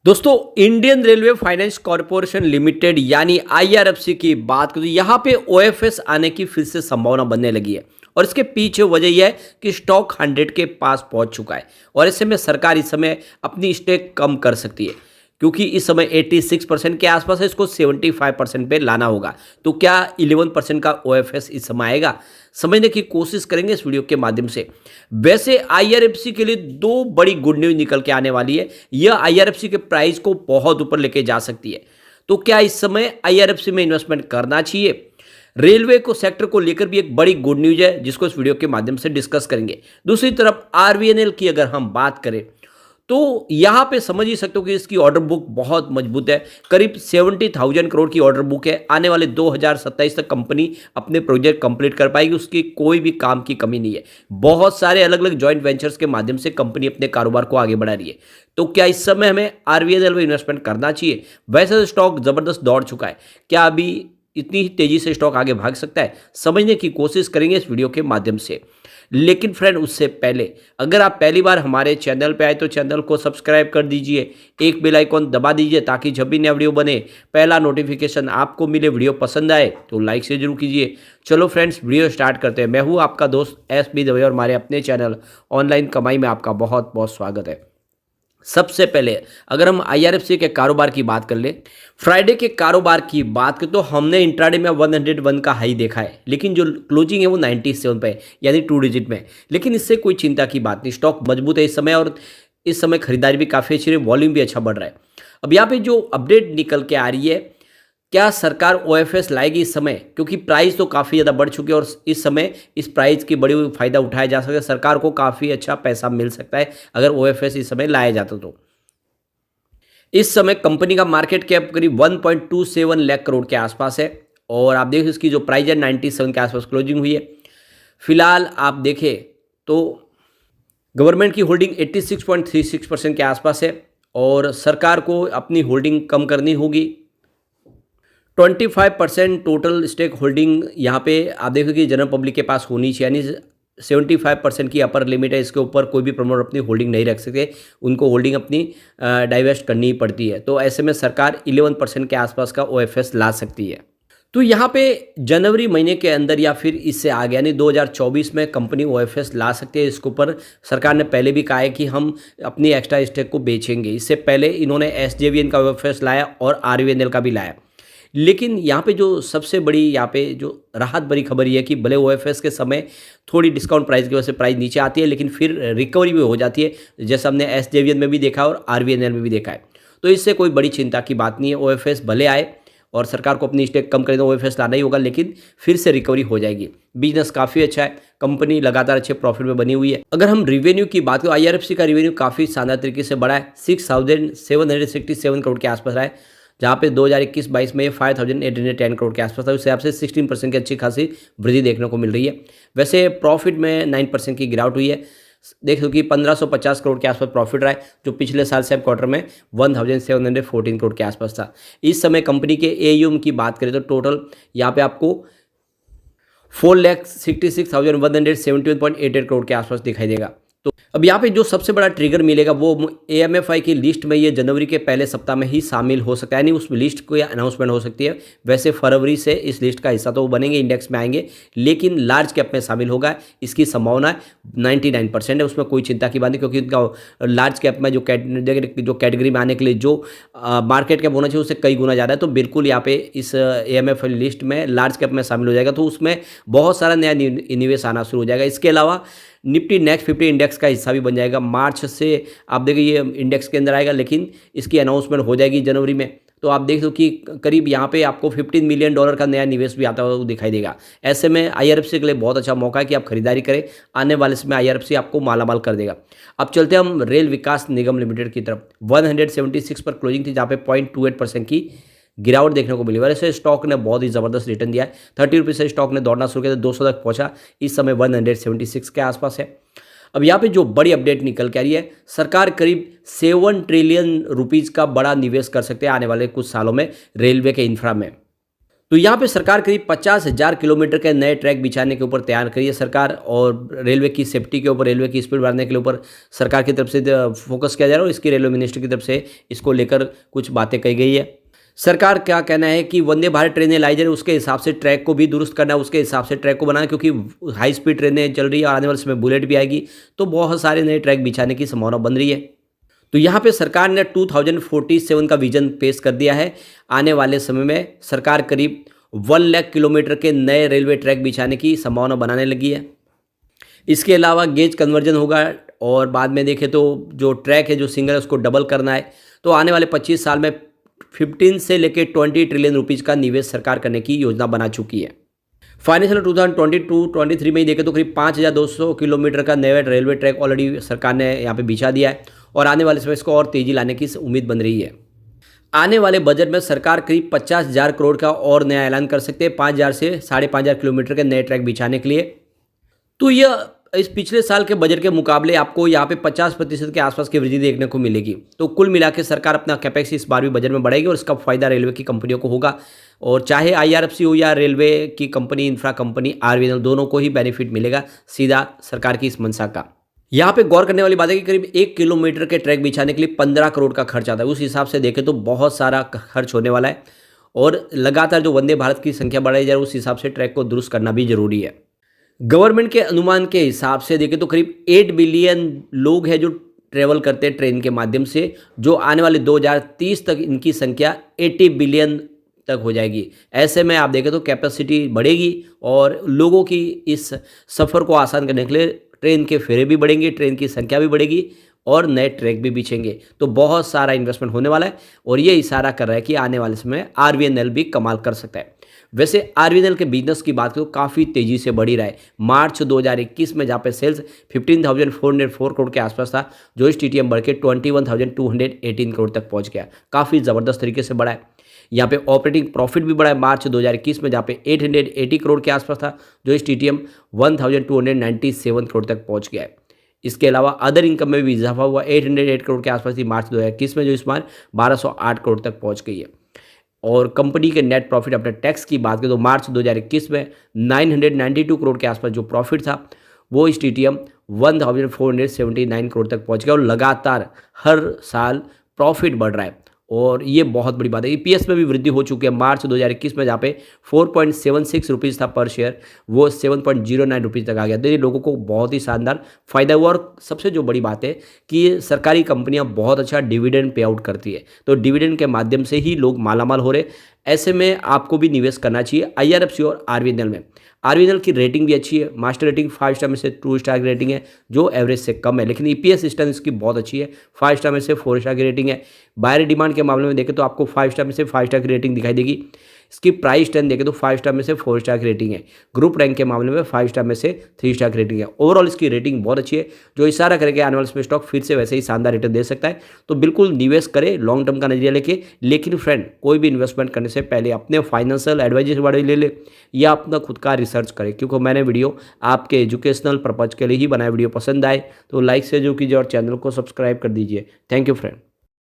दोस्तों, Indian railway finance corporation limited यानी IRFC की बात करें तो यहाँ पे ओएफएस आने की फिर से संभावना बनने लगी है। और इसके पीछे वजह यह है कि स्टॉक 100 के पास पहुंच चुका है और ऐसे में सरकार इस समय अपनी स्टेक कम कर सकती है, क्योंकि इस समय 86% के आसपास है, इसको 75% पे लाना होगा। तो क्या 11% का ओएफएस इस समय आएगा, समझने की कोशिश करेंगे इस वीडियो के माध्यम से। वैसे आईआरएफसी के लिए दो बड़ी गुड न्यूज निकल के आने वाली है। यह आईआरएफसी के प्राइस को बहुत ऊपर लेके जा सकती है। तो क्या इस समय आईआरएफसी में इन्वेस्टमेंट करना चाहिए? रेलवे को सेक्टर को लेकर भी एक बड़ी गुड न्यूज है, जिसको इस वीडियो के माध्यम से डिस्कस करेंगे। दूसरी तरफ आरवीएनएल की अगर हम बात करें तो यहाँ पे समझ ही सकते हो कि इसकी ऑर्डर बुक बहुत मजबूत है। करीब 70,000 करोड़ की ऑर्डर बुक है। आने वाले 2027 तक कंपनी अपने प्रोजेक्ट कंप्लीट कर पाएगी, उसकी कोई भी काम की कमी नहीं है। बहुत सारे अलग अलग जॉइंट वेंचर्स के माध्यम से कंपनी अपने कारोबार को आगे बढ़ा रही है। तो क्या इस समय हमें आरवीएनएल में इन्वेस्टमेंट करना चाहिए? वैसे तो स्टॉक जबरदस्त दौड़ चुका है, क्या अभी इतनी ही तेजी से स्टॉक आगे भाग सकता है? समझने की कोशिश करेंगे इस वीडियो के माध्यम से। लेकिन फ्रेंड, उससे पहले अगर आप पहली बार हमारे चैनल पे आए तो चैनल को सब्सक्राइब कर दीजिए, एक बेल आइकॉन दबा दीजिए ताकि जब भी नया वीडियो बने पहला नोटिफिकेशन आपको मिले। वीडियो पसंद आए तो लाइक से जरूर कीजिए। चलो फ्रेंड्स, वीडियो स्टार्ट करते हैं। मैं हूँ आपका दोस्त एस बी दवे और हमारे अपने चैनल ऑनलाइन कमाई में आपका बहुत बहुत स्वागत है। सबसे पहले अगर हम आईआरएफसी के कारोबार की बात कर ले, फ्राइडे के कारोबार की बात करें तो हमने इंट्राडे में 101 का हाई देखा है, लेकिन जो क्लोजिंग है वो 97 पे है, यानी 2 डिजिट में। लेकिन इससे कोई चिंता की बात नहीं, स्टॉक मजबूत है इस समय और इस समय खरीदारी भी काफ़ी अच्छी रही, वॉल्यूम भी अच्छा बढ़ रहा है। अब यहाँ पे जो अपडेट निकल के आ रही है, क्या सरकार ओएफएस लाएगी इस समय? क्योंकि प्राइस तो काफ़ी ज़्यादा बढ़ चुकी है और इस समय इस प्राइस की बड़ी हुई फायदा उठाया जा सकता है। सरकार को काफ़ी अच्छा पैसा मिल सकता है अगर ओएफएस इस समय लाया जाता तो। इस समय कंपनी का मार्केट कैप करीब 1.27 लाख करोड़ के आसपास है और आप देखो इसकी जो प्राइस है 97 के आसपास क्लोजिंग हुई है। फिलहाल आप देखें तो गवर्नमेंट की होल्डिंग 86.36% के आसपास है और सरकार को अपनी होल्डिंग कम करनी होगी। 25% टोटल स्टेक होल्डिंग यहाँ पे आप देखो कि जनरल पब्लिक के पास होनी चाहिए, यानी 75% की अपर लिमिट है। इसके ऊपर कोई भी प्रमोटर अपनी होल्डिंग नहीं रख सकते, उनको होल्डिंग अपनी डाइवेस्ट करनी ही पड़ती है। तो ऐसे में सरकार 11% के आसपास का ओएफएस ला सकती है। तो यहाँ पे जनवरी महीने के अंदर या फिर इससे आगे यानी 2024 में कंपनी ओएफएस ला सकती है। इसके ऊपर सरकार ने पहले भी कहा है कि हम अपनी एक्स्ट्रा स्टेक को बेचेंगे। इससे पहले इन्होंने एसजेवीएन का ओएफएस लाया और आरवीएनएल का भी लाया। लेकिन यहाँ पे जो सबसे बड़ी यहाँ पे जो राहत भरी खबर ये है कि भले ओएफएस के समय थोड़ी डिस्काउंट प्राइस की वजह से प्राइस नीचे आती है, लेकिन फिर रिकवरी भी हो जाती है, जैसा हमने एसजेवीएन में भी देखा और आरवीएनएल में भी देखा है। तो इससे कोई बड़ी चिंता की बात नहीं है। ओएफएस भले आए और सरकार को अपनी स्टेक कम करे तो ओएफएस लाना ही होगा, लेकिन फिर से रिकवरी हो जाएगी। बिजनेस काफ़ी अच्छा है, कंपनी लगातार अच्छे प्रॉफिट में बनी हुई है। अगर हम रिवेन्यू की बात करें, आईआरएफसी का रिवेन्यू काफ़ी शानदार तरीके से बढ़ा है, 6,767 करोड़ के आसपास रहा है, जहाँ पे 2021-22 में 5,810 करोड़ के आसपास था। उस हिसाब से 16% की अच्छी खासी वृद्धि देखने को मिल रही है। वैसे प्रॉफिट में 9% की गिरावट हुई है। देखो कि 1550 करोड़ के आसपास प्रॉफिट रहा है, जो पिछले साल सेम क्वार्टर में 1714 करोड़ के आसपास था। इस समय कंपनी के एयूएम की बात करें तो टोटल यहाँ पे आपको 4,66,171.88 करोड़ के आसपास दिखाई देगा। तो अब यहाँ पे जो सबसे बड़ा ट्रिगर मिलेगा वो एएमएफआई की लिस्ट में ये जनवरी के पहले सप्ताह में ही शामिल हो सकता है, यानी उस लिस्ट को अनाउंसमेंट हो सकती है। वैसे फरवरी से इस लिस्ट का हिस्सा तो वो बनेंगे, इंडेक्स में आएंगे, लेकिन लार्ज कैप में शामिल होगा इसकी संभावना 99% है। उसमें कोई चिंता की बात नहीं, क्योंकि उनका लार्ज कैप में जो कैटेगरी में आने के लिए जो मार्केट कैप होना चाहिए उससे कई गुना ज़्यादा है। तो बिल्कुल यहाँ पे इस एएमएफआई लिस्ट में लार्ज कैप में शामिल हो जाएगा, तो उसमें बहुत सारा नया निवेश आना शुरू हो जाएगा। इसके अलावा निफ्टी नेक्स्ट 50 इंडेक्स का हिस्सा भी बन जाएगा। मार्च से आप देखिए ये इंडेक्स के अंदर आएगा, लेकिन इसकी अनाउंसमेंट हो जाएगी जनवरी में। तो आप देख दो कि करीब यहाँ पे आपको $15 मिलियन का नया निवेश भी आता हुआ दिखाई देगा। ऐसे में आईआरएफसी के लिए बहुत अच्छा मौका है कि आप खरीदारी करें। आने वाले समय आईआरएफसी आपको मालामाल कर देगा। अब चलते हैं हम रेल विकास निगम लिमिटेड की तरफ। 176 पर क्लोजिंग थी, जहाँ पे 0.28% की गिरावट देखने को मिली। वैसे स्टॉक ने बहुत ही ज़बरदस्त रिटर्न दिया है। 30 रुपये से स्टॉक ने दौड़ना शुरू किया तो 200 तक पहुंचा, इस समय 176 के आसपास है। अब यहाँ पे जो बड़ी अपडेट निकल के आ रही है, सरकार करीब 7 ट्रिलियन रुपीज़ का बड़ा निवेश कर सकते हैं आने वाले कुछ सालों में रेलवे के इंफ्रा में। तो यहाँ पे सरकार करीब 50,000 किलोमीटर के नए ट्रैक बिछाने के ऊपर तैयार करी है सरकार, और रेलवे की सेफ्टी के ऊपर, रेलवे की स्पीड बढ़ाने के ऊपर सरकार की तरफ से फोकस किया जा रहा है, और इसकी रेलवे मिनिस्ट्री की तरफ से इसको लेकर कुछ बातें कही गई है। सरकार क्या कहना है कि वंदे भारत ट्रेनें लाई जा रही है, उसके हिसाब से ट्रैक को भी दुरुस्त करना है, उसके हिसाब से ट्रैक को बनाना, क्योंकि हाई स्पीड ट्रेनें चल रही है और आने वाले समय बुलेट भी आएगी, तो बहुत सारे नए ट्रैक बिछाने की संभावना बन रही है। तो यहाँ पे सरकार ने 2047 का विजन पेश कर दिया है। आने वाले समय में सरकार करीब 1 लाख किलोमीटर के नए रेलवे ट्रैक बिछाने की संभावना बनाने लगी है। इसके अलावा गेज कन्वर्जन होगा, और बाद में देखें तो जो ट्रैक है जो सिंगल है उसको डबल करना है। तो आने वाले 25 साल में 15 से लेकर 20 ट्रिलियन रुपीज़ का निवेश सरकार करने की योजना बना चुकी है। फाइनेंशियल 2022-23 में ही देखें तो करीब 5,200 किलोमीटर का नया रेलवे ट्रैक ऑलरेडी सरकार ने यहाँ पे बिछा दिया है, और आने वाले समय इसको और तेज़ी लाने की उम्मीद बन रही है। आने वाले बजट में सरकार करीब 50,000 करोड़ का और नया ऐलान कर सकते हैं 5,000 से 5,500 किलोमीटर के नए ट्रैक बिछाने के लिए। तो यह इस पिछले साल के बजट के मुकाबले आपको यहाँ पे 50% के आसपास की वृद्धि देखने को मिलेगी। तो कुल मिला के सरकार अपना कैपेक्स इस बार भी बजट में बढ़ाएगी, और इसका फायदा रेलवे की कंपनियों को होगा, और चाहे IRFC हो या रेलवे की कंपनी, इंफ्रा कंपनी, RVNL, दोनों को ही बेनिफिट मिलेगा सीधा सरकार की इस मंशा का। यहाँ पे गौर करने वाली बात है कि करीब 1 किलोमीटर के ट्रैक बिछाने के लिए 15 करोड़ का खर्च आता है। उस हिसाब से देखें तो बहुत सारा खर्च होने वाला है, और लगातार जो वंदे भारत की संख्या बढ़ाई जा रही है उस हिसाब से ट्रैक को दुरुस्त करना भी जरूरी है। गवर्नमेंट के अनुमान के हिसाब से देखें तो करीब 8 बिलियन लोग हैं जो ट्रेवल करते हैं ट्रेन के माध्यम से, जो आने वाले 2030 तक इनकी संख्या 80 बिलियन तक हो जाएगी। ऐसे में आप देखें तो कैपेसिटी बढ़ेगी, और लोगों की इस सफ़र को आसान करने के लिए ट्रेन के फेरे भी बढ़ेंगे, ट्रेन की संख्या भी बढ़ेगी, और नए ट्रैक भी बिछेंगे। तो बहुत सारा इन्वेस्टमेंट होने वाला है, और ये इशारा कर रहा है कि आने वाले समय RVNL भी कमाल कर सकता है। वैसे RVNL के बिजनेस की बात करें तो काफ़ी तेज़ी से बढ़ी रहा है। मार्च 2021 में जहाँ पे सेल्स 15,404 करोड़ के आसपास था, जो इस TTM बढ़ के 21,218 करोड़ तक पहुँच गया। काफ़ी ज़बरदस्त तरीके से बढ़ा है। यहाँ पे ऑपरेटिंग प्रॉफिट भी बढ़ा है मार्च 2021 में, जहाँ पे 880 करोड़ के आसपास था, जो इस TTM 1,297 करोड़ तक पहुँच गया है। इसके अलावा अदर इनकम में भी इजाफा हुआ, 808 करोड़ के आसपास थी मार्च 2021 में, जो इस बार 1,208 करोड़ तक पहुँच गई है। और कंपनी के नेट प्रॉफिट आफ्टर टैक्स की बात करें तो मार्च 2021 में 992 करोड़ के आसपास जो प्रॉफिट था, वो इस TTM 1,479 करोड़ तक पहुंच गया, और लगातार हर साल प्रॉफिट बढ़ रहा है, और ये बहुत बड़ी बात है। EPS में भी वृद्धि हो चुकी है। मार्च 2021 में जहाँ पे 4.76 रुपीज़ था पर शेयर, वो 7.09 रुपीज़ तक आ गया। तो ये लोगों को बहुत ही शानदार फायदा हुआ, और सबसे जो बड़ी बात है कि ये सरकारी कंपनियां बहुत अच्छा डिविडेंड पे आउट करती है, तो डिविडेंड के माध्यम से ही लोग मालामाल हो रहे। ऐसे में आपको भी निवेश करना चाहिए IRFC और RVNL में। RVNL की रेटिंग भी अच्छी है, मास्टर रेटिंग 5 स्टार में से 2 स्टार की रेटिंग है, जो एवरेज से कम है, लेकिन EPS सिस्टम इसकी बहुत अच्छी है, 5 स्टार में से 4 स्टार की रेटिंग है। बायर डिमांड के मामले में देखें तो आपको 5 स्टार में से 5 स्टार की रेटिंग दिखाई देगी। इसकी प्राइस टर्न देखें तो 5 स्टार में से 4 स्टार की रेटिंग है। ग्रुप रैंक के मामले में 5 स्टार में से 3 स्टार की रेटिंग है। ओवरऑल इसकी रेटिंग बहुत अच्छी है, जो इशारा करेगा आने वाले समय स्टॉक फिर से वैसे ही शानदार रिटर्न दे सकता है। तो बिल्कुल निवेश करें लॉन्ग टर्म का नजरिया लेके, लेकिन फ्रेंड कोई भी इन्वेस्टमेंट करने से पहले अपने फाइनेंशियल एडवाइजर वाले ले ले, या अपना खुद का रिसर्च करें, क्योंकि मैंने वीडियो आपके एजुकेशनल पर्पज के लिए ही बनाया। वीडियो पसंद आए तो लाइक से जो कीजिए और चैनल को सब्सक्राइब कर दीजिए। Thank you friend.